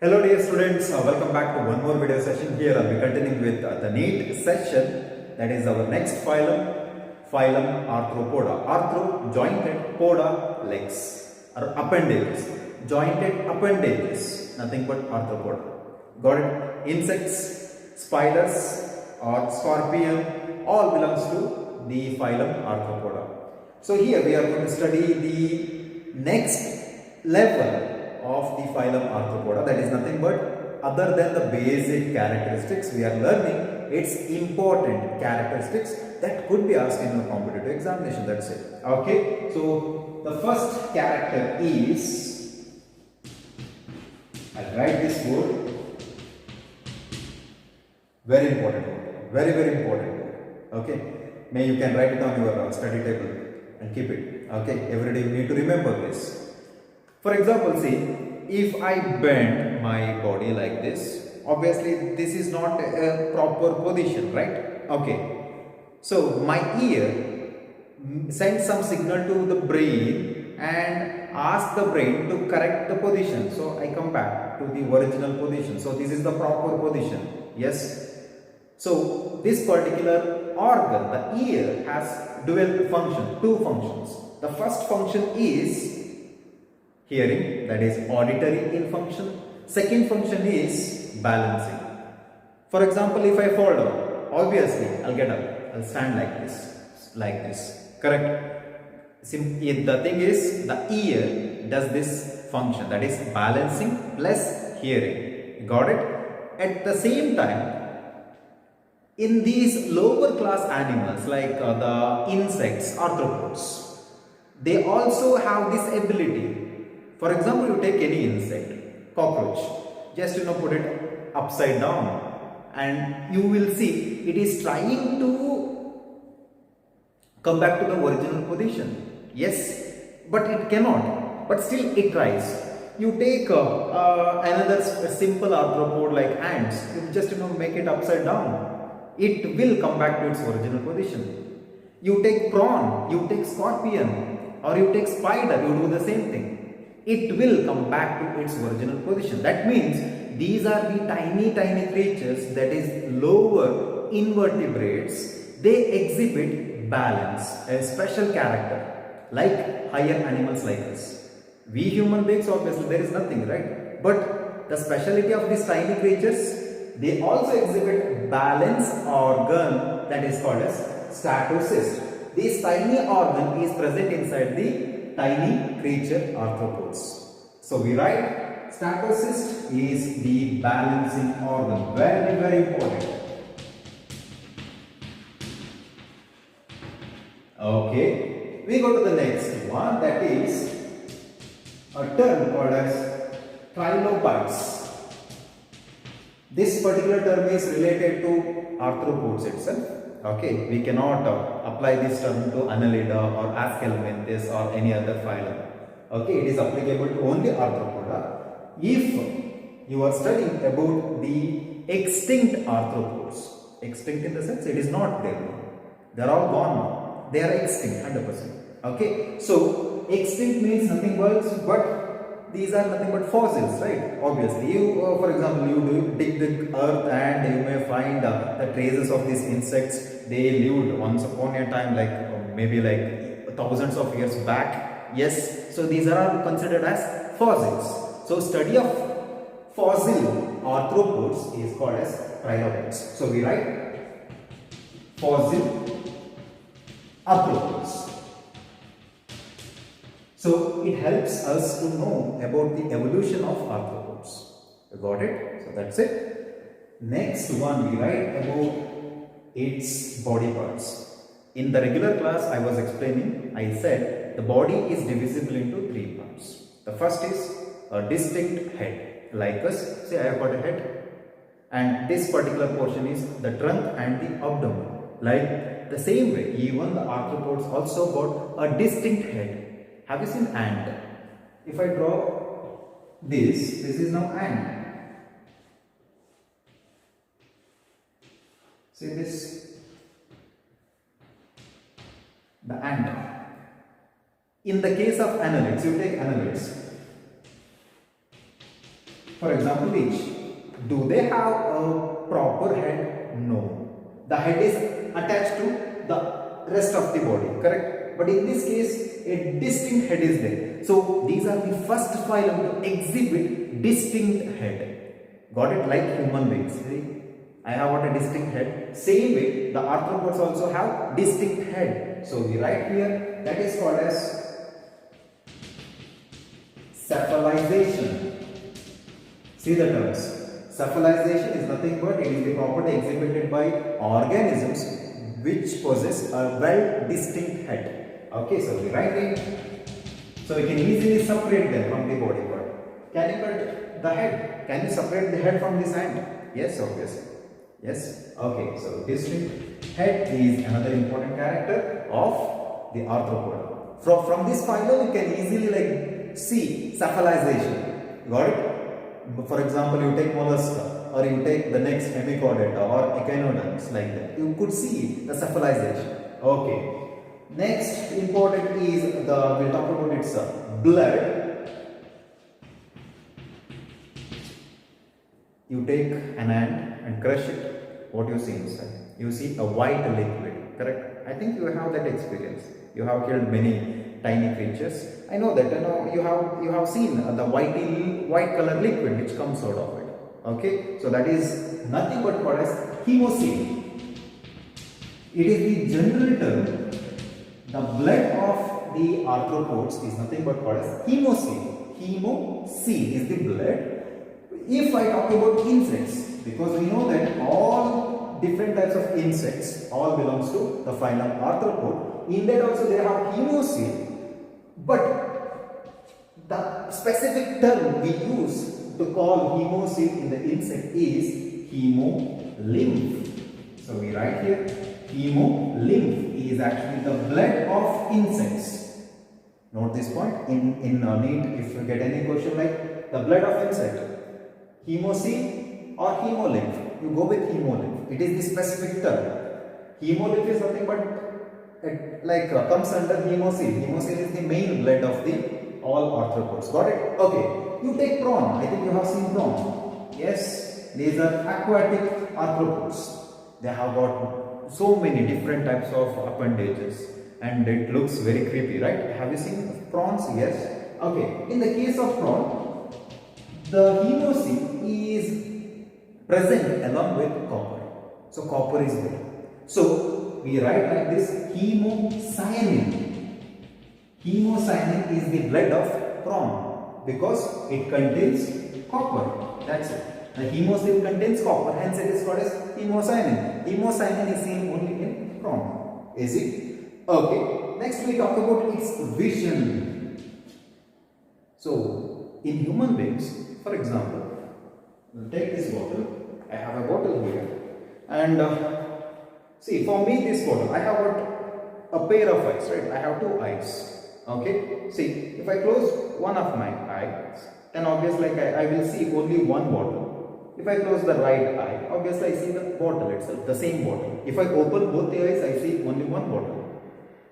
Hello dear students, welcome back to one more video session. Here I'll be continuing with the NEAT session, that is our next phylum Arthropoda. Arthro, jointed, poda, legs or appendages, jointed appendages, nothing but arthropoda. Got it? Insects, spiders or scorpion, all belongs to the phylum Arthropoda. So here we are going to study the next level of the phylum Arthropoda, that is nothing but other than the basic characteristics, we are learning its important characteristics that could be asked in a competitive examination. That's it. Okay, so the first character is, I'll write this word, very important word, very important word. Okay, may you can write it on your study table and keep it. Okay, every day you need to remember this. For example, see, if I bend my body like this, obviously this is not a proper position, right? Okay. So my ear sends some signal to the brain and ask the brain to correct the position. So I come back to the original position. So this is the proper position. Yes. So this particular organ, the ear, has dual function, two functions. The first function is hearing, that is auditory in function. Second function is balancing. For example, if I fall down, obviously I'll get up, I'll stand like this, correct? The thing is, the ear does this function, that is balancing plus hearing. Got it? At the same time, in these lower class animals like the insects, arthropods, they also have this ability. For example, you take any insect, cockroach, just put it upside down and you will see it is trying to come back to the original position. Yes, but it cannot, but still it tries. You take another simple arthropod like ants, you just make it upside down. It will come back to its original position. You take prawn, you take scorpion, or you take spider, you do the same thing. It will come back to its original position. That means these are the tiny creatures, that is lower invertebrates. They exhibit balance, a special character like higher animals like us. We human beings, obviously there is nothing, right? But the speciality of these tiny creatures, they also exhibit balance organ, that is called as statocyst. This tiny organ is present inside the tiny creature arthropods. So we write statocyst is the balancing organ. Very important. Okay, we go to the next one, that is a term called as trilobites. This particular term is related to arthropods itself. Okay, we cannot apply this term to Annelida or Aschelminthes or any other phylum. Okay, it is applicable to only Arthropoda. If you are studying about the extinct arthropods, extinct in the sense it is not there now. They are all gone now. They are extinct 100%. Okay, so extinct means nothing but these are nothing but fossils, right? Obviously, you, for example, you dig the earth and you may find the traces of these insects. They lived once upon a time, like maybe like thousands of years back. Yes, so these are all considered as fossils. So study of fossil arthropods is called as trilobites. So we write fossil arthropods. So it helps us to know about the evolution of arthropods. You got it? So that's it. Next one, we write about its body parts. In the regular class I was explaining, I said the body is divisible into three parts. The first is a distinct head. Like us, say I have got a head, and this particular portion is the trunk and the abdomen. Like the same way, even the arthropods also got a distinct head. Have you seen ant? If I draw this is now ant. See this? The ant. In the case of annelids, you take annelids. For example, which? Do they have a proper head? No. The head is attached to the rest of the body, correct? But in this case, a distinct head is there. So these are the first phylum to exhibit distinct head. Got it? Like human beings. See? I have got a distinct head. Same way, the arthropods also have distinct head. So we write here, that is called as cephalization. See the terms. Cephalization is nothing but it is the property exhibited by organisms which possess a well distinct head. Okay, so we write it. So we can easily separate them from the body part. Can you cut the head? Can you separate the head from this hand? Yes, obviously. Yes. Okay, so distinct head is another important character of the arthropod. From this phylum you can easily like see cephalization. Got it? For example, you take mollusca or you take the next hemichordata or echinoderms like that. You could see the cephalization. Okay. Next important is we'll talk about its blood. You take an ant and crush it. What you see inside? You see a white liquid. Correct? I think you have that experience. You have killed many tiny creatures. I know that you have seen the white color liquid which comes out of it. Okay, so that is nothing but called as hemocoel. It is the general term. The blood of the arthropods is nothing but called as hemocoel. Hemocoel is the blood. If I talk about insects, because we know that all different types of insects all belongs to the phylum arthropod. In that also they have hemocoel. But the specific term we use to call hemocoel in the insect is hemolymph. So we write here hemolymph is actually the blood of insects. Note this point in NEET if you get any question like the blood of insect, hemocoel or hemolymph, you go with hemolymph. It is the specific term. Hemolymph is nothing but comes under hemocoel. Hemocoel is the main blood of the all arthropods. Got it? Okay. You take prawn. I think you have seen prawn. Yes. These are aquatic arthropods. They have got so many different types of appendages and it looks very creepy, right? Have you seen prawns? Yes. Okay. In the case of prawn, the hemocoel is present along with copper. So copper is there. So we write like this hemocyanin. Hemocyanin is the blood of prawn because it contains copper. That's it. The hemocoel contains copper, hence it is called as hemocyanin. Hemocyanin is seen only in prawn. Is it? Okay. Next we talk about its vision. So in human beings, for example, take this bottle. I have a bottle here, and see, for me this bottle, I have got a pair of eyes, right? I have two eyes. Okay. See, if I close one of my eyes, then obviously I will see only one bottle. If I close the right eye, obviously I see the bottle itself, the same bottle. If I open both the eyes, I see only one bottle.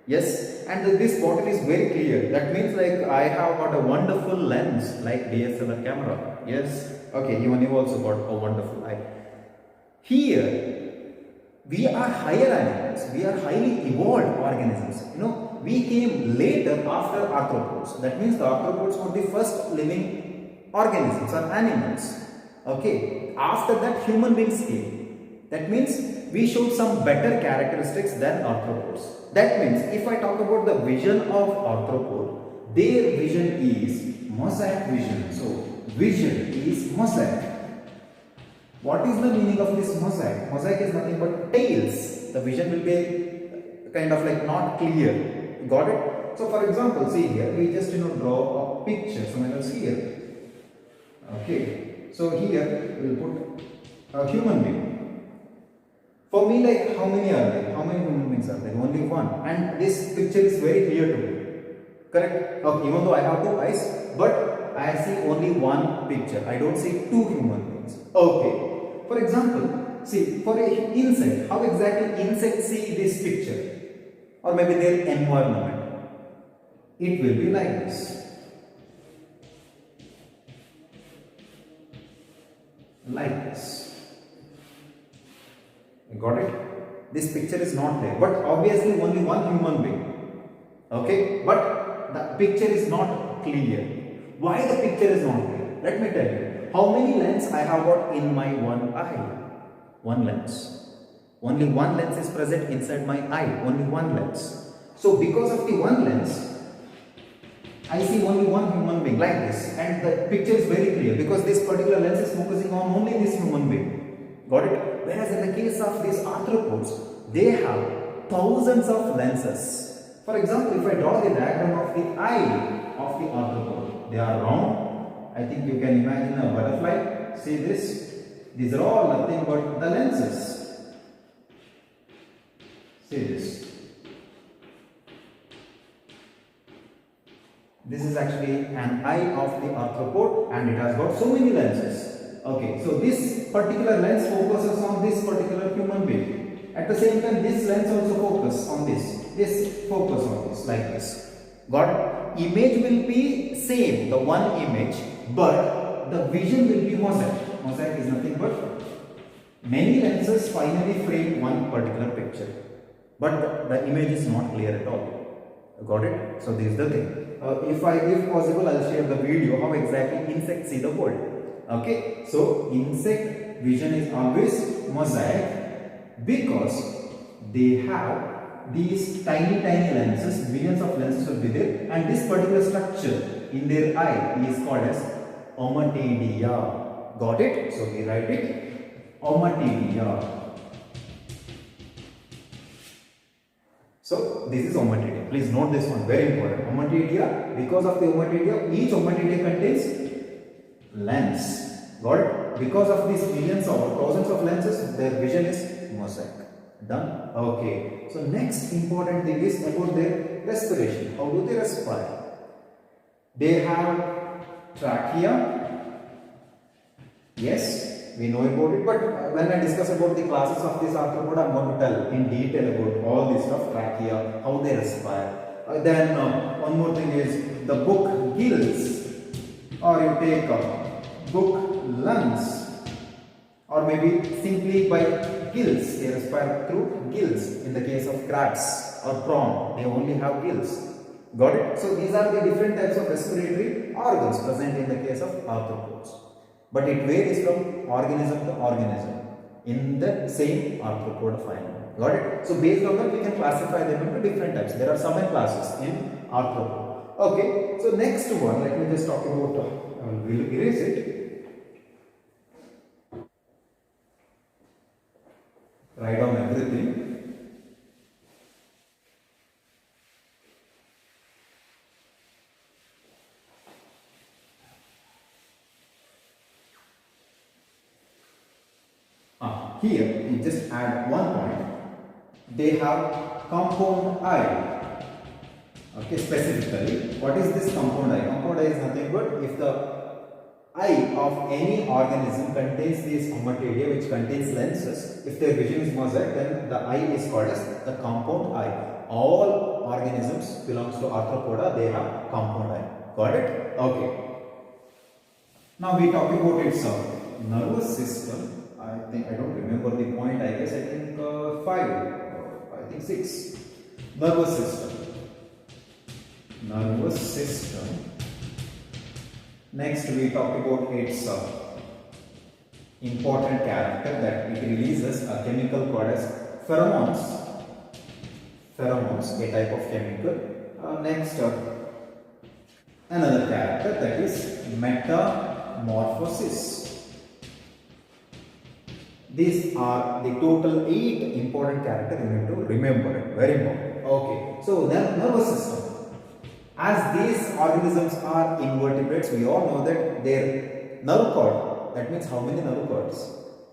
Yes, and this bottle is very clear. That means like I have got a wonderful lens like DSLR camera. Yes. Okay, even you also got a wonderful eye. Here, we are higher animals. We are highly evolved organisms. We came later after arthropods. That means the arthropods were the first living organisms or animals. Okay. After that, human beings came. That means we showed some better characteristics than arthropods. That means if I talk about the vision of arthropod, their vision is mosaic vision. So vision is mosaic. What is the meaning of this mosaic? Mosaic is nothing but tails. The vision will be kind of like not clear. Got it? So for example, see here, we just draw a picture. So let us see here. Okay. So here we will put a human being. For me, like how many are there? How many human beings are there? Only one. And this picture is very clear to me. Correct? Okay, even though I have two eyes, but I see only one picture. I don't see two human beings. Okay. For example, see, for an insect, how exactly insects see this picture? Or maybe their environment. It will be like this. like this. Got it? This picture is not there, but obviously only one human being. Okay, but the picture is not clear. Why the picture is not clear? Let me tell you. How many lens I have got in my one eye? One lens. Only one lens is present inside my eye. Only one lens. So because of the one lens, I see only one human being like this, and the picture is very clear because this particular lens is focusing on only this human being. Got it? Whereas in the case of these arthropods, they have thousands of lenses. For example, if I draw the diagram of the eye of the arthropod, they are round. I think you can imagine a butterfly. See this? These are all nothing but the lenses. See this? This is actually an eye of the arthropod and it has got so many lenses. Okay, so this particular lens focuses on this particular human being. At the same time, this lens also focuses on this. This focus on this, like this. Got it? Image will be same, the one image, but the vision will be mosaic. Mosaic is nothing but many lenses finally frame one particular picture, but the image is not clear at all. Got it? So this is the thing. If possible, I'll share the video how exactly insects see the world. Okay, so insect vision is always mosaic because they have these tiny lenses, millions of lenses will be there, and this particular structure in their eye is called as ommatidia. Got it? So we write it ommatidia. So this is ommatidia. Please note this one, very important. Ommatidia, because of the ommatidia, each ommatidia contains lens. Got it? Because of these millions or thousands of lenses, their vision is mosaic. Done? Okay. So next important thing is about their respiration. How do they respire? They have trachea. Yes, we know about it, but when I discuss about the classes of this arthropod, I am going to tell in detail about all this stuff, trachea, how they respire. Then one more thing is the book gills, or you take book lungs, or maybe simply by gills. They respire through gills. In the case of crabs or prawn, they only have gills. Got it? So these are the different types of respiratory organs present in the case of arthropods. But it varies from organism to organism in the same arthropod family. Got it? So based on that, we can classify them into different types. There are 7 classes in arthropod. Okay. So next one, let me just talk about. We'll erase it. Write down everything. Here we just add one point. They have compound eye. Okay, specifically, what is this compound eye? Compound eye is nothing but if the eye of any organism contains these ommatidia, which contains lenses. If their vision is mosaic, then the eye is called as the compound eye. All organisms belongs to arthropoda. They have compound eye. Got it? Okay. Now we talk about its nervous system. I don't remember the point. I guess I think 5 or I think 6. Nervous system. Nervous system. Next we talk about its important character, that it releases a chemical called as pheromones. Pheromones, a type of chemical. Next another character, that is metamorphosis. These are the total 8 important characters you need to remember. Very important. Okay. So nervous system. As these organisms are invertebrates, we all know that their nerve cord, that means how many nerve cords?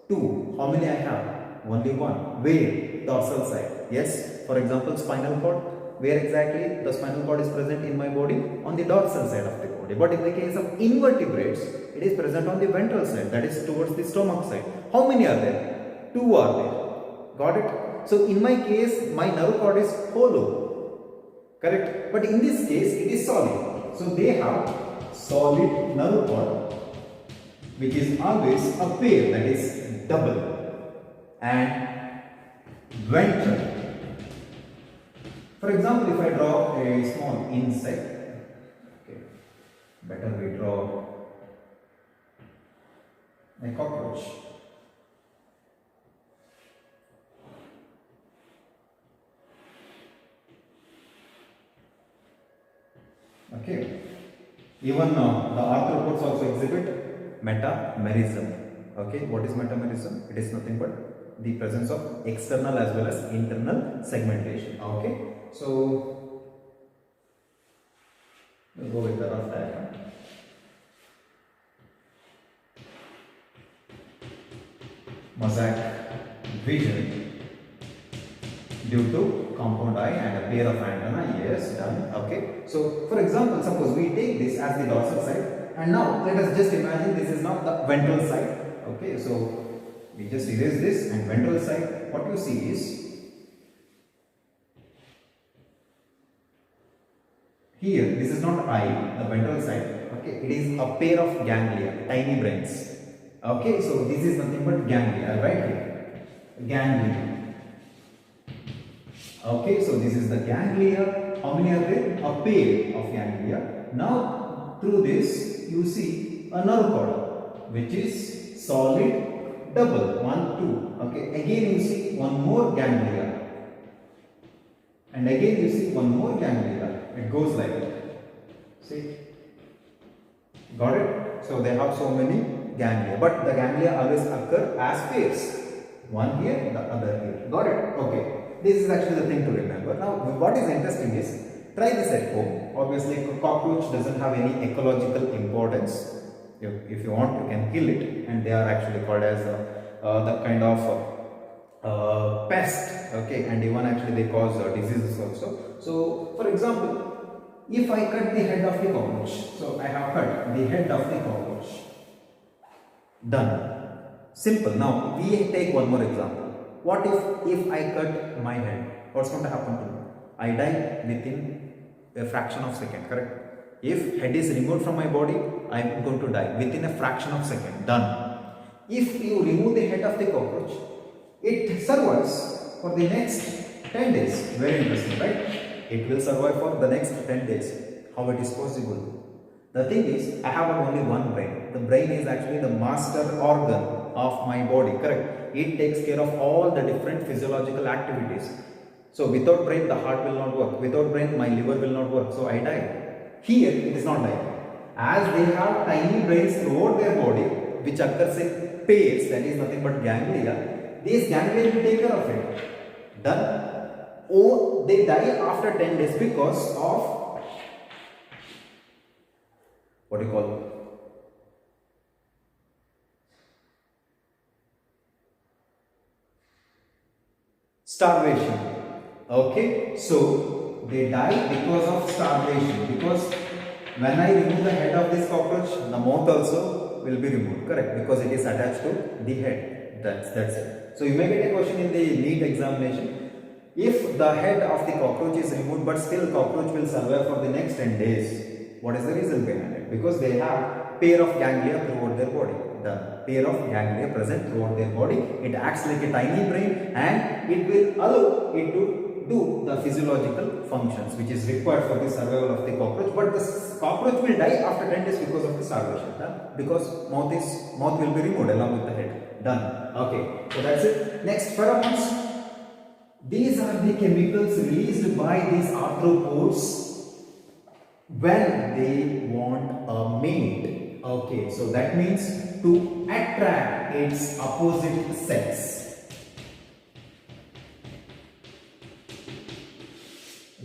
2. How many I have? Only 1. Where? Dorsal side. Yes. For example, spinal cord. Where exactly the spinal cord is present in my body? On the dorsal side of the body. But in the case of invertebrates, it is present on the ventral side, that is towards the stomach side. How many are there? 2 are there. Got it? So in my case, my nerve cord is hollow. Correct? But in this case, it is solid. So they have solid nerve cord. which is always a pair, that is double, and ventral. For example, if I draw a small insect, okay, better we draw a cockroach. Okay. Even the arthropods also exhibit metamerism. Okay. What is metamerism? It is nothing but the presence of external as well as internal segmentation. Okay. So we'll go with the rough diagram. Mosaic vision due to compound eye and a pair of antenna. Yes, done. Okay. So, for example, suppose we take this as the dorsal side, and now let us just imagine this is not the ventral side. Okay. So, we just erase this, and ventral side, what you see is here. This is not eye, the ventral side. Okay. It is a pair of ganglia, tiny brains. Okay. So, this is nothing but ganglia, right here. Ganglia. Okay, so this is the ganglia. How many are there? A pair of ganglia. Now, through this, you see a nerve cord, which is solid double, 1, 2. Okay, again you see one more ganglia, and again you see one more ganglia. It goes like that. See, got it? So they have so many ganglia, but the ganglia always occur as pairs. One here, the other here. Got it? Okay. This is actually the thing to remember. Now, what is interesting is, try this at home. Obviously, cockroach doesn't have any ecological importance. If you want, you can kill it, and they are actually called as the kind of pest. Okay, and even actually they cause diseases also. So, for example, if I cut the head of the cockroach, so I have cut the head of the cockroach. Done. Simple. Now, we take one more example. What if I cut my head? What's going to happen to me? I die within a fraction of second, correct? If head is removed from my body, I am going to die within a fraction of second. Done. If you remove the head of the cockroach, it survives for the next 10 days. Very interesting, right? It will survive for the next 10 days. How it is possible? The thing is, I have only one brain. The brain is actually the master organ of my body, correct? It takes care of all the different physiological activities. So without brain, the heart will not work. Without brain, my liver will not work. So I die. Here, it is not like that. As they have tiny brains throughout their body, which occurs in pairs, that is nothing but ganglia, these ganglia will take care of it. Done. Or they die after 10 days because of, what do you call it? Starvation. Okay, so they die because of starvation. Because when I remove the head of this cockroach, the mouth also will be removed, correct? Because it is attached to the head. That's it. So you may get a question in the NEET examination. If the head of the cockroach is removed, but still cockroach will survive for the next 10 days, what is the reason behind it? Because they have pair of ganglia throughout their body. The pair of ganglia present throughout their body. It acts like a tiny brain, and it will allow it to do the physiological functions which is required for the survival of the cockroach. But the cockroach will die after 10 days because of the starvation. Because mouth will be removed along with the head. Done. Okay. So that's it. Next, pheromones. These are the chemicals released by these arthropods when they want a mate. Okay, so that means to attract its opposite sex.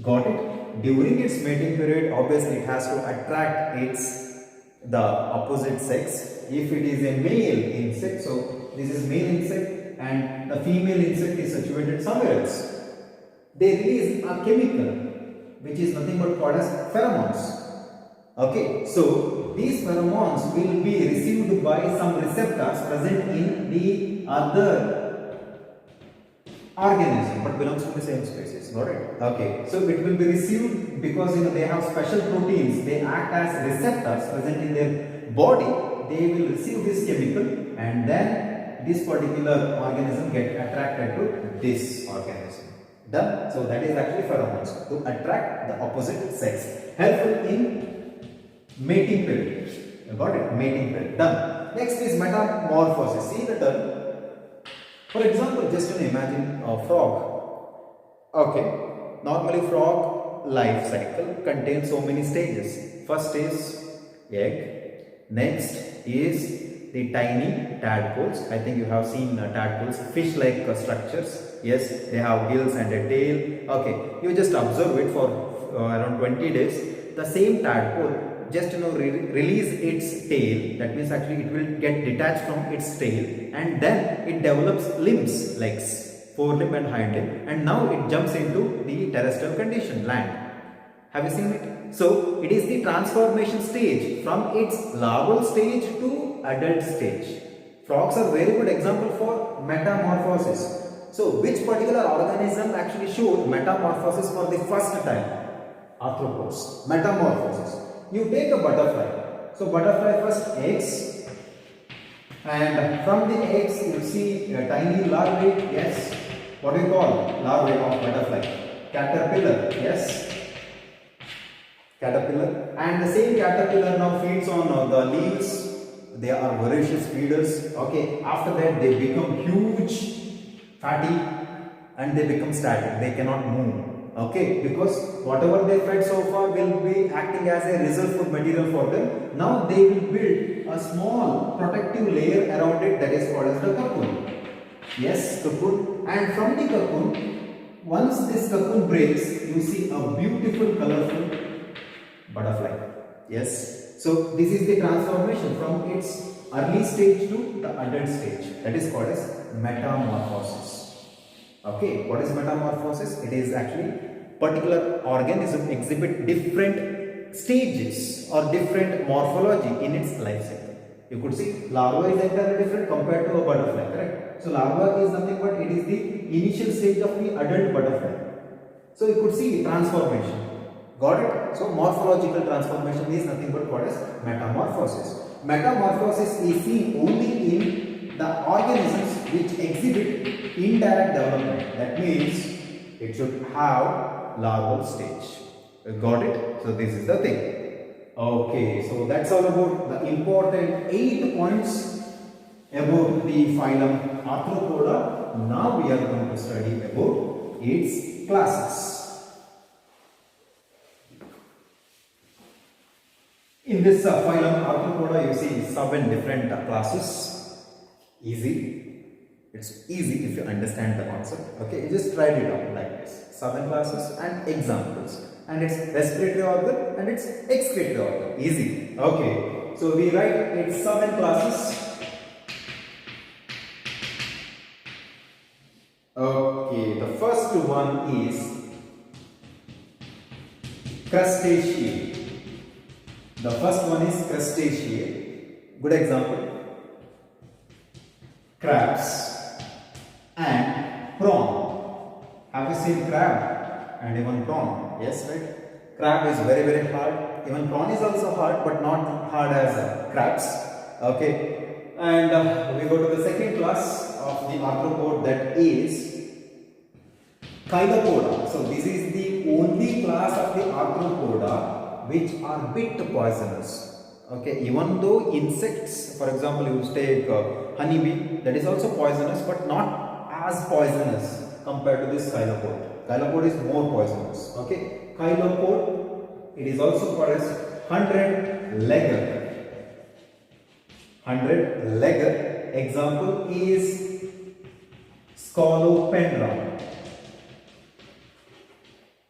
Got it? During its mating period, obviously it has to attract the opposite sex. If it is a male insect, so this is male insect and the female insect is situated somewhere else, they release a chemical which is nothing but called as pheromones. Okay, so these pheromones will be received by some receptors present in the other organism but belongs to the same species. Got it? Okay, so it will be received because they have special proteins. They act as receptors present in their body they will receive this chemical and then this particular organism get attracted to this organism. Done. So that is actually pheromones, to attract the opposite sex, helpful in mating period. You got it? Mating period. Done. Next is metamorphosis. See the term. For example, just imagine a frog. Okay, normally frog life cycle contains so many stages. First is egg, next is the tiny tadpoles. I think you have seen tadpoles, fish-like structures. Yes, they have gills and a tail. Okay, you just observe it for around 20 days. The same tadpole just release its tail. That means actually it will get detached from its tail and then it develops limbs, legs, forelimb and hind limb, and now it jumps into the terrestrial condition, land. Have you seen it? So it is the transformation stage from its larval stage to adult stage. Frogs are very good example for metamorphosis. So which particular organism actually showed metamorphosis for the first time? Arthropods. Metamorphosis. You take a butterfly. So butterfly first eggs, and from the eggs you see a tiny larvae. Yes. What do you call larvae of butterfly? Caterpillar. Yes. Caterpillar. And the same caterpillar now feeds on the leaves. They are voracious feeders. Okay. After that they become huge, fatty, and they become static. They cannot move. Okay, because whatever they fed so far will be acting as a reserve food material for them. Now they will build a small protective layer around it, that is called as the cocoon. Yes, cocoon. And from the cocoon, once this cocoon breaks, you see a beautiful colorful butterfly. Yes. So this is the transformation from its early stage to the adult stage. That is called as metamorphosis. Okay, what is metamorphosis? It is actually particular organism exhibit different stages or different morphology in its life cycle. You could see larva is entirely different compared to a butterfly, correct? So larva is nothing but it is the initial stage of the adult butterfly. So you could see transformation. Got it? So morphological transformation is nothing but what is metamorphosis. Metamorphosis is seen only in the organisms which exhibit indirect development. That means it should have larval stage. Got it? So this is the thing. Okay, so that's all about the important 8 points about the phylum Arthropoda. Now we are going to study about its classes. In this phylum Arthropoda, you see 7 different classes. Easy. It's easy if you understand the concept. Okay, you just write it out like this. 7 classes and examples. And it's respiratory organ and it's excretory organ. Easy. Okay. So we write its 7 classes. Okay. The first one is Crustaceae. The first one is Crustaceae. Good example. Crabs and prawn. Have you seen crab and even prawn? Yes, right? Crab is very, very hard. Even prawn is also hard, but not hard as crabs. Okay. And we go to the second class of the arthropod, that is Chilopoda. So this is the only class of the arthropoda which are bit poisonous. Okay, even though insects, for example, you take honeybee, that is also poisonous, but not as poisonous compared to this chylopod. Chylopod is more poisonous. Okay, chylopod, it is also called as 100-legger. 100-legger. Example is Scolopendra.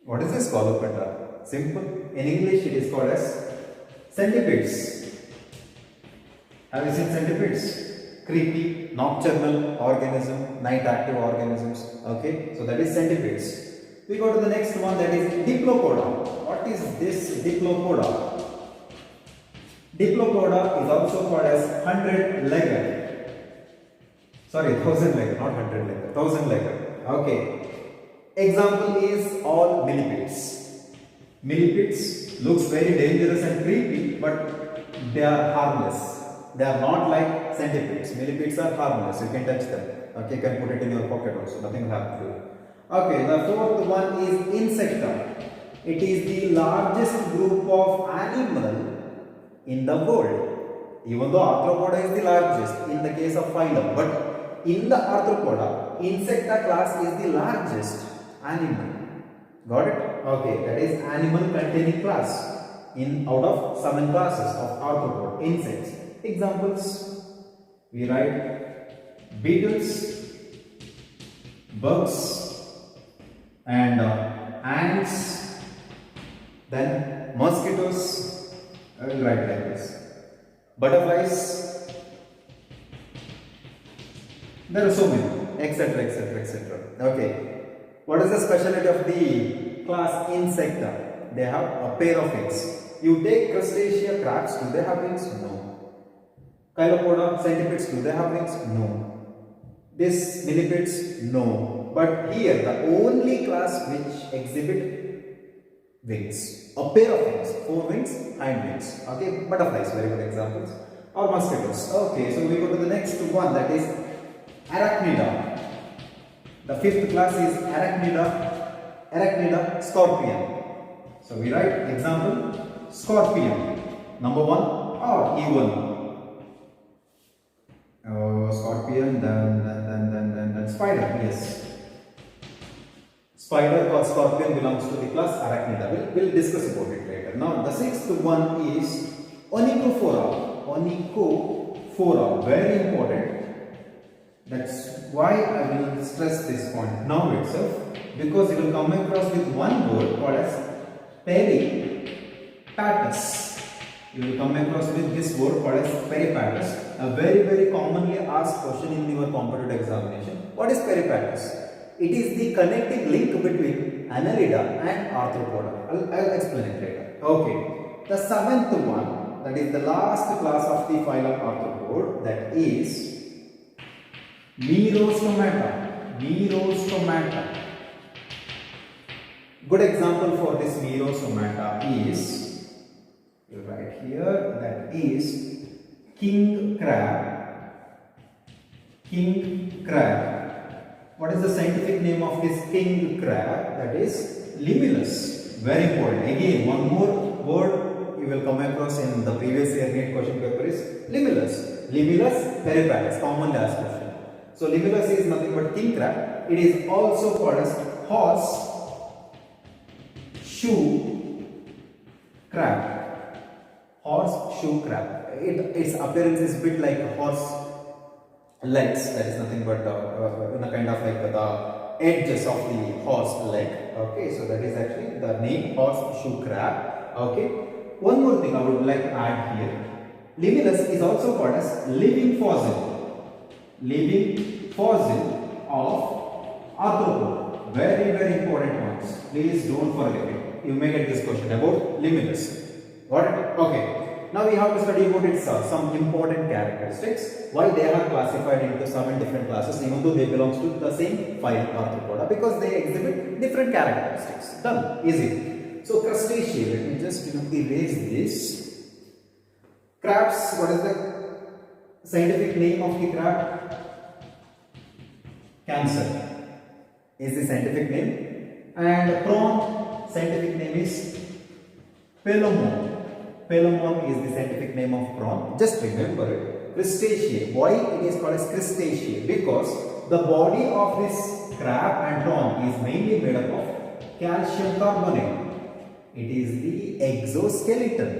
What is a Scolopendra? Simple. In English, it is called as centipedes. Have you seen centipedes? Creepy, nocturnal organism, night active organisms. Okay, so that is centipedes. We go to the next one, that is Diplopoda. What is this Diplopoda? Diplopoda is also called as 100-legger. Sorry, 1000-legger, not 100-legger. 1000-legger. Okay. Example is all millipedes. Millipedes looks very dangerous and creepy, but they are harmless. They are not like centipedes. Millipedes are harmless. You can touch them. Okay, you can put it in your pocket also. Nothing will happen to you. Okay, the fourth one is insecta. It is the largest group of animal in the world. Even though arthropoda is the largest in the case of phylum, but in the arthropoda, insecta class is the largest animal. Got it? Okay, that is animal containing class in out of 7 classes of arthropoda, insects. Examples, we write beetles, bugs, and ants, then mosquitoes. I will write like this. Butterflies, there are so many, etc, etc, etc. Okay. What is the specialty of the class Insecta? They have a pair of wings. You take crustacea, crabs, do they have wings? No. Chilopoda, centipedes, do they have wings? No. This millipedes? No. But here the only class which exhibit wings. A pair of wings. 4 wings, hind wings. Okay, butterflies, very good examples. Or mosquitoes. Okay, so we go to the next one, that is Arachnida. The 5th class is Arachnida scorpion. So we write example scorpion. Number 1 or E1. Scorpion, then spider. Yes. Spider or scorpion belongs to the class Arachnida. We'll discuss about it later. Now the 6th one is Onychophora. Onychophora, very important. That's why I will stress this point now itself, because you will come across with one word called as peripatus. You will come across with this word called as peripatus. A very commonly asked question in your competitive examination. What is peripatus? It is the connecting link between Annelida and Arthropoda. I'll explain it later. Okay. The 7th one, that is the last class of the phylum Arthropod, that is Merostomata. Merostomata. Good example for this Merostomata is, you write here, that is king crab. King crab. What is the scientific name of this king crab? That is Limulus. Very important. Again, one more word you will come across in the previous year NEET question paper is Limulus. Limulus peripatus, commonly asked question. So Limulus is nothing but king crab. It is also called as horseshoe crab. Horseshoe crab. Its appearance is a bit like a horse legs. That is nothing but in a kind of like the edges of the horse leg. Okay, so that is actually the name horseshoe crab. Okay. One more thing I would like to add here. Limulus is also called as living fossil. Living fossil of arthropod. Very important points. Please don't forget it. You may get this question about Limulus. Got it? Okay. Now we have to study about its some important characteristics. Why they are classified into 7 different classes, even though they belong to the same phylum Arthropoda, because they exhibit different characteristics. Done. Easy. So crustacea. Let me just erase this. Crabs. What is the scientific name of the crab? Cancer is the scientific name, and prawn scientific name is Pelomon. Pelomon is the scientific name of prawn. Just remember it. Crustacea. Why it is called as crustacea? Because the body of this crab and prawn is mainly made up of calcium carbonate. It is the exoskeleton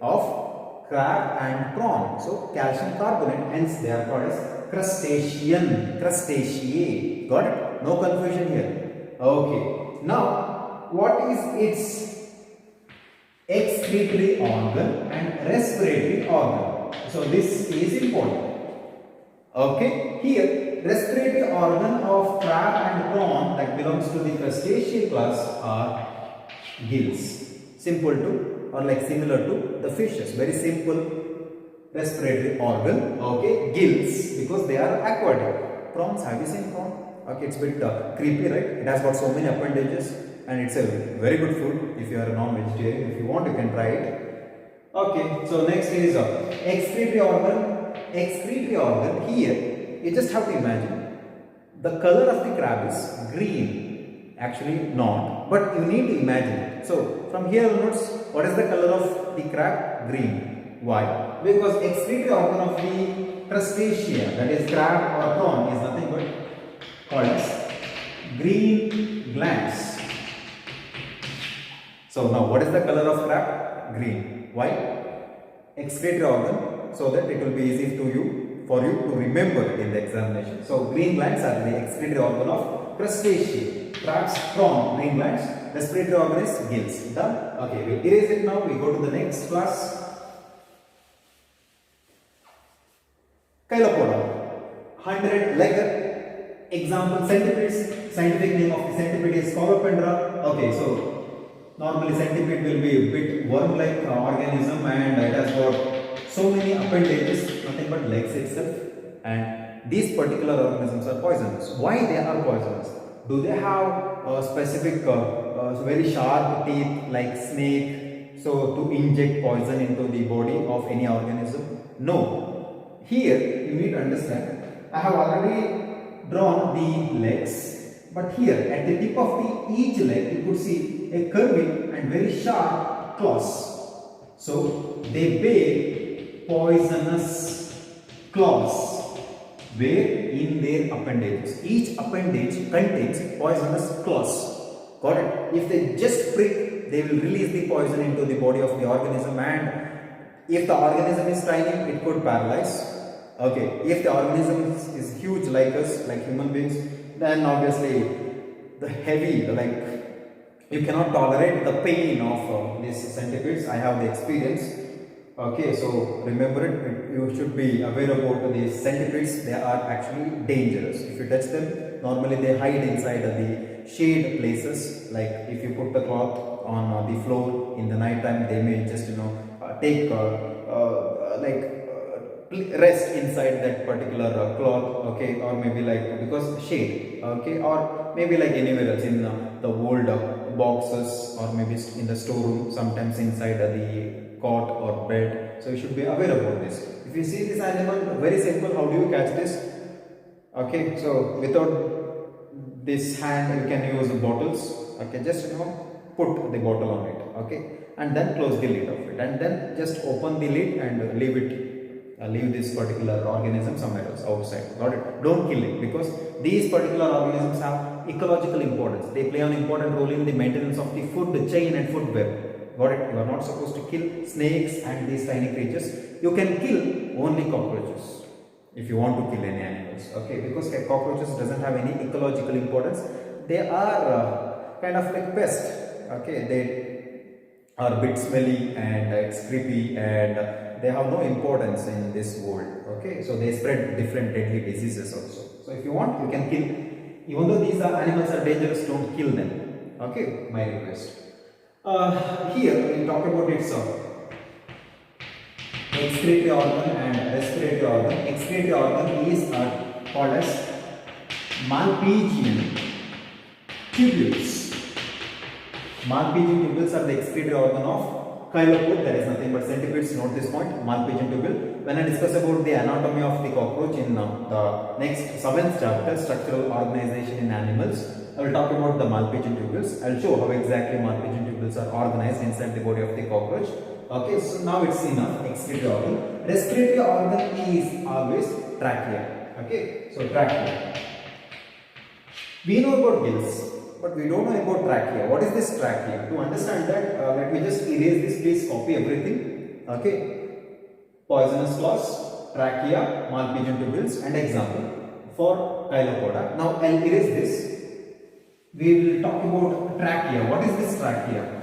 of crab and prawn. So calcium carbonate, hence they are called as crustacean. Crustaceae. Got it? No confusion here. Okay. Now, what is its excretory organ and respiratory organ? So this is important. Okay. Here, respiratory organ of crab and prawn that belongs to the crustacean class are gills. Simple to or like similar to the fishes. Very simple respiratory organ. Okay. Gills, because they are aquatic. Prawns, have you seen prawn? Okay, it's a bit creepy, right? It has got so many appendages and it's a very good food if you are a non-vegetarian. If you want, you can try it. Okay, so next is excretory organ excretory organ here, you just have to imagine the color of the crab is green. Actually not, but you need to imagine it. So from here onwards, what is the color of the crab? Green. Why? Because excretory organ of the crustacea, that is crab or prawn, is nothing but called as green glands. So now what is the color of crab? Green. Why? Excretory organ, so that it will be easy to you for you to remember in the examination. So green glands are the excretory organ of crustacea. Crabs, prawn, green glands. Respiratory organ is gills. Done? Okay, we erase it now. We go to the next class. Chilopoda, 100-legger. Example, centipedes. Scientific name of the centipede is Scolopendra. Okay, so normally centipede will be a bit worm-like organism, and it has got so many appendages, nothing but legs itself. And these particular organisms are poisonous. Why they are poisonous? Do they have a specific very sharp teeth like snake, so to inject poison into the body of any organism? No. Here you need to understand, I have already drawn the legs, but here at the tip of each leg you could see a curvy and very sharp claws. So they bear poisonous claws. Where? In their appendages. Each appendage contains poisonous claws. Got it? If they just prick, they will release the poison into the body of the organism, and if the organism is tiny, it could paralyze. Okay, if the organism is huge like us, like human beings, then obviously the heavy, like you cannot tolerate the pain of these centipedes. I have the experience. Okay, so remember it, you should be aware about these centipedes. They are actually dangerous. If you touch them, normally they hide inside the shade places. Like if you put the cloth on the floor in the night time, they may just take rest inside that particular cloth, okay, or maybe like because shade, okay, or maybe like anywhere else in the old boxes, or maybe in the storeroom, sometimes inside the cot or bed. So you should be aware about this. If you see this animal, very simple, how do you catch this? Okay, so without this hand you can use bottles. Okay, just put the bottle on it, okay, and then close the lid of it, and then just open the lid and leave it. Leave this particular organism somewhere else outside. Got it? Don't kill it, because these particular organisms have ecological importance. They play an important role in the maintenance of the food chain and food web. Got it? You are not supposed to kill snakes and these tiny creatures. You can kill only cockroaches if you want to kill any animals. Okay, because cockroaches doesn't have any ecological importance. They are kind of like pests. Okay, they are a bit smelly and it's creepy, and they have no importance in this world. Okay, so they spread different deadly diseases also. So if you want, you can kill. Even though these animals are dangerous, don't kill them. Okay, my request. Here we talk about its excretory organ and respiratory organ. Excretory organ is called as Malpighian tubules. Malpighian tubules are the excretory organ of Chilopod. There is nothing but centipedes. Note this point, Malpighian tubule. When I discuss about the anatomy of the cockroach in the next 7th chapter, structural organization in animals, I will talk about the Malpighian tubules. I will show how exactly Malpighian tubules are organized inside the body of the cockroach. Okay, so now it's enough. Excretory organ. Respiratory organ is always trachea. Okay, so trachea. We know about gills, but we don't know about trachea. What is this trachea? To understand that, let me just erase this. Please copy everything. Okay. Poisonous claws, trachea, Malpighian tubules, and example for Chilopoda. Now I'll erase this. We will talk about trachea. What is this trachea?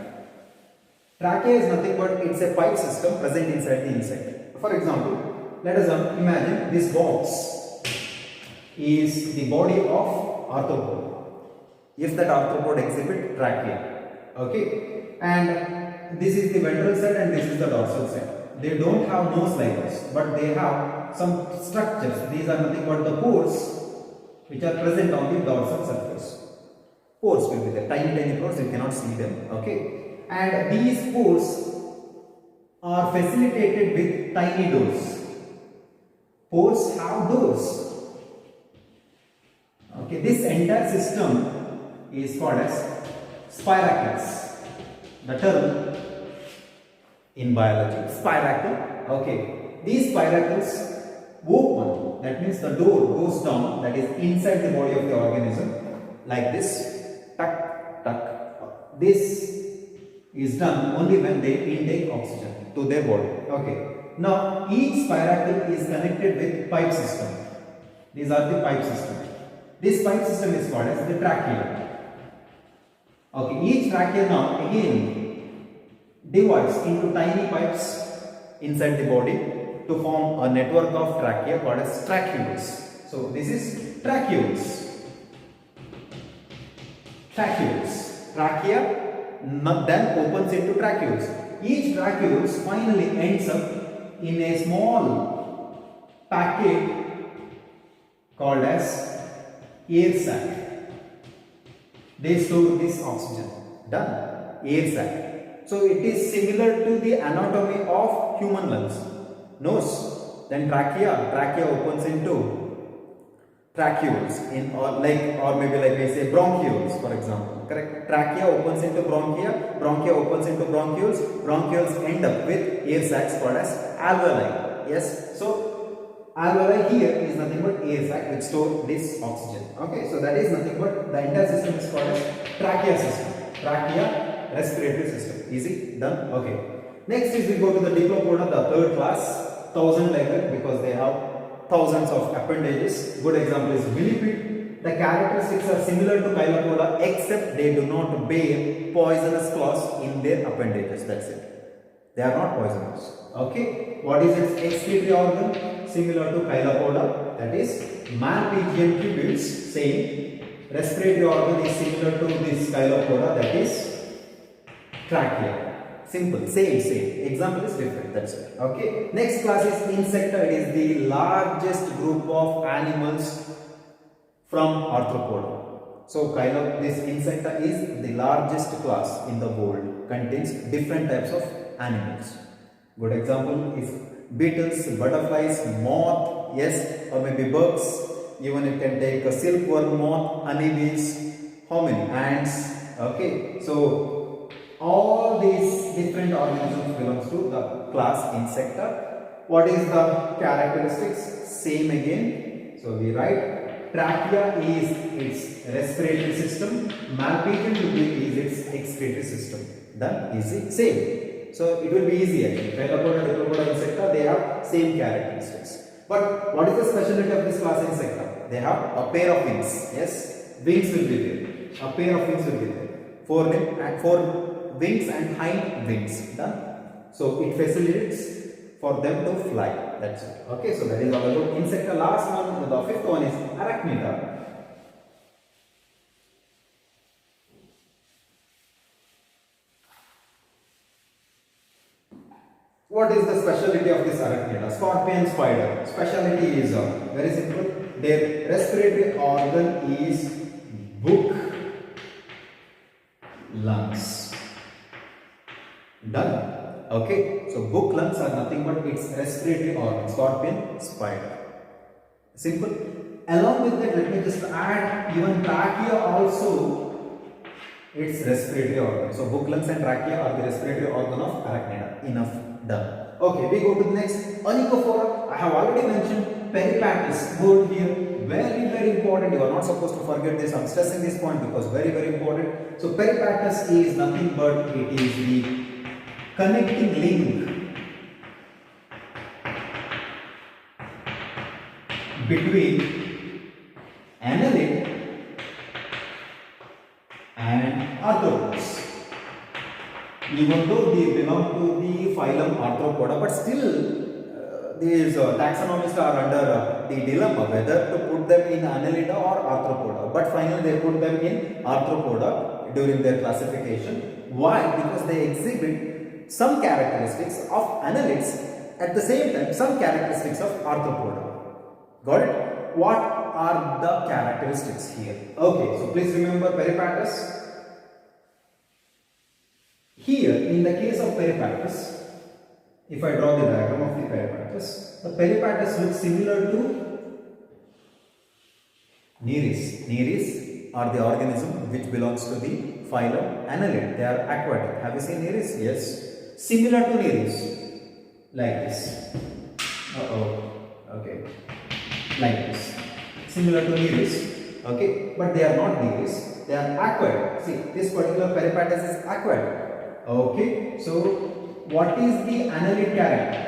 Trachea is nothing but it's a pipe system present inside the insect. For example, let us imagine this box is the body of arthropod. If that arthropod exhibit trachea, okay, and this is the ventral side and this is the dorsal side. They don't have nose like us, but they have some structures. These are nothing but the pores which are present on the dorsal surface. Pores will be there, tiny pores, you cannot see them, okay, and these pores are facilitated with tiny doors. Pores have doors. Okay, this entire system is called as spiracles. The term in biology, spiracle. Okay, these spiracles open, that means the door goes down, that is inside the body of the organism, like this, tuck, tuck. This is done only when they intake oxygen to their body. Okay. Now each spiracle is connected with pipe system. These are the pipe system. This pipe system is called as the trachea. Okay, each trachea now again divides into tiny pipes inside the body to form a network of trachea called as tracheoles. So this is tracheoles. Tracheoles. Trachea then opens into tracheoles. Each tracheoles finally ends up in a small packet called as air sac. They store this oxygen. Done. Air sac. So it is similar to the anatomy of human lungs. Nose. Then trachea opens into tracheoles or maybe like we say bronchioles, for example. Correct? Trachea opens into bronchia opens into bronchioles end up with air sacs called as alveoli. Yes. So alveoli here is nothing but air sac which store this oxygen. Okay. So that is nothing but the entire system is called as trachea system. Trachea respiratory system. Easy? Done? Okay. Next is we go to the diplopoda, the third class. 1000 legged because they have thousands of appendages. Good example is millipede. The characteristics are similar to Chilopoda except they do not bear poisonous claws in their appendages. That's it. They are not poisonous. Okay. What is its excretory organ? Similar to Chilopoda, that is Malpighian tubules. Same. Respiratory organ is similar to this Chilopoda, that is trachea. Simple, same. Example is different, that's it. Okay. Next class is Insecta. It is the largest group of animals from Arthropoda. So this Insecta is the largest class in the world. Contains different types of animals. Good example is beetles, butterflies, moth, yes, or maybe bugs. Even you can take a silkworm moth, honeybees. How many? Ants. Okay. So all these different organisms belongs to the class Insecta. What is the characteristics? Same again. So we write trachea is its respiratory system, Malpighian tubule is its excretory system. Done? Easy? Same. So it will be easy actually. Chilopoda, Diplopoda, Insecta, they have same characteristics. But what is the specialty of this class Insecta? They have a pair of wings. Yes? Wings will be there. A pair of wings will be there. Four wings and hind wings. Done. So it facilitates for them to fly. That's it. Okay, so that is all about Insecta. Last one, the fifth one is Arachnida. What is the specialty of this Arachnida? Scorpion spider. Specialty is very simple. Their respiratory organ is book lungs. Done. Okay, so book lungs are nothing but its respiratory organ, scorpion spider. Simple. Along with that, let me just add even trachea also its respiratory organ. So book lungs and trachea are the respiratory organ of Arachnida. Enough. Done. Okay, we go to the next. Onychophora. I have already mentioned peripatus word here. Very important. You are not supposed to forget this. I am stressing this point because very important. So peripatus is nothing but it is the connecting link between annelid and arthropods. Even though they belong to the phylum Arthropoda, but still these taxonomists are under the dilemma whether to put them in Annelida or Arthropoda. But finally they put them in Arthropoda during their classification. Why? Because they exhibit some characteristics of annelids, at the same time some characteristics of Arthropoda. Got it? What are the characteristics here? Okay, so please remember peripatus. Here in the case of peripatus, if I draw the diagram of the the peripatus looks similar to Nereis. Nereis are the organism which belongs to the phylum Annelid. They are aquatic. Have you seen Nereis? Yes. Similar to Nereis. Like this. Okay. Like this. Similar to Nereis. Okay. But they are not Nereis. They are aquatic. See, this particular peripatus is aquatic. Okay. So, what is the Annelid character?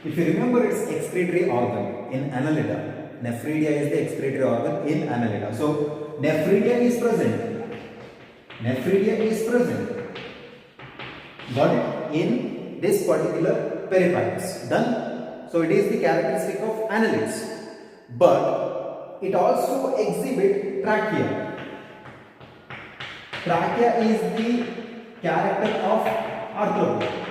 If you remember, it's excretory organ in Annelida. Nephridia is the excretory organ in Annelida. So, nephridia is present. Nephridia is present. Got it? In this particular peripatus. Done? So, it is the characteristic of annelids. But it also exhibits trachea. Trachea is the character of arthropod.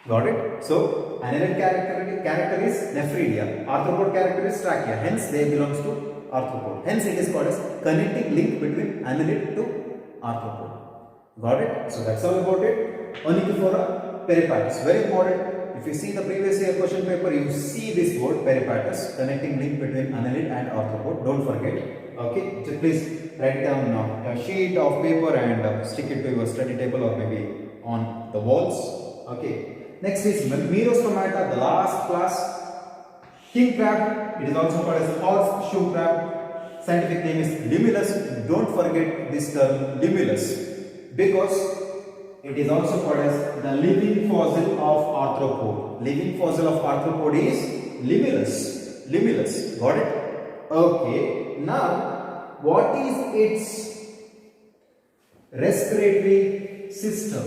Got it? So, annelid character is nephridia, arthropod character is trachea, hence they belongs to arthropod. Hence it is called as connecting link between annelid to arthropod. Got it? So, that's all about it. Onychophora peripatus, very important. If you see the previous year question paper, you see this word peripatus, connecting link between annelid and arthropod. Don't forget. Okay, so please write it down on a sheet of paper and stick it to your study table or maybe on the walls. Okay. Next is Merostomata, the last class. King crab, it is also called as horseshoe crab. Scientific name is Limulus. Don't forget this term Limulus because it is also called as the living fossil of arthropod. Living fossil of arthropod is Limulus. Limulus. Got it? Okay. Now, what is its respiratory system?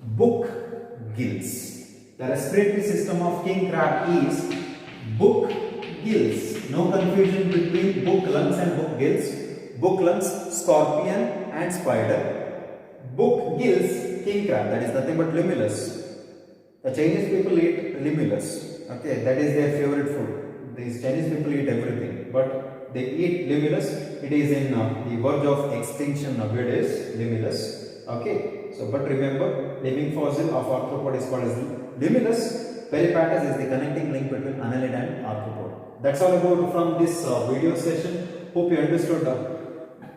Book gills. The respiratory system of king crab is book gills. No confusion between book lungs and book gills. Book lungs, scorpion and spider. Book gills, king crab. That is nothing but Limulus. The Chinese people eat Limulus. Okay, that is their favorite food. These Chinese people eat everything, but they eat Limulus. It is in the verge of extinction nowadays. Limulus. Okay. So, but remember, living fossil of arthropod is called as Limulus. Peripatus is the connecting link between annelid and arthropod. That's all about from this video session. Hope you understood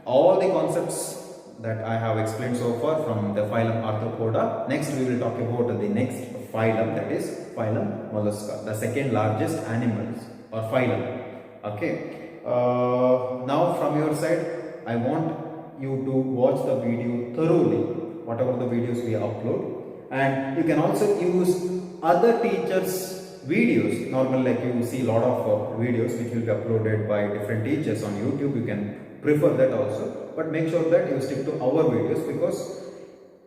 all the concepts that I have explained so far from the phylum Arthropoda. Next, we will talk about the next phylum, that is phylum Mollusca, the second largest animals or phylum. Okay. Now, from your side, I want you to watch the video thoroughly. Whatever the videos we upload, and you can also use other teachers videos. Normally, like you see a lot of videos which will be uploaded by different teachers on YouTube. You can prefer that also, but make sure that you stick to our videos because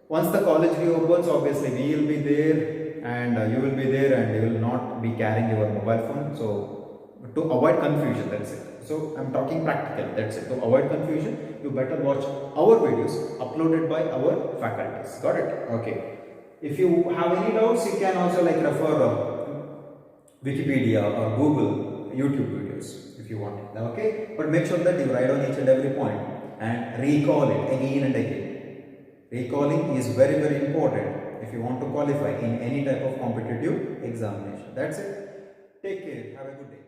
once the college reopens, obviously we will be there and you will be there and you will not be carrying your mobile phone. So to avoid confusion, that's it. So I'm talking practical, that's it. To avoid confusion, you better watch our videos uploaded by our faculties. Got it? Okay. If you have any doubts, you can also like refer Wikipedia or Google YouTube videos if you want it. Okay. But make sure that you write on each and every point and recall it again and again. Recalling is very, very important if you want to qualify in any type of competitive examination. That's it. Take care. Have a good day.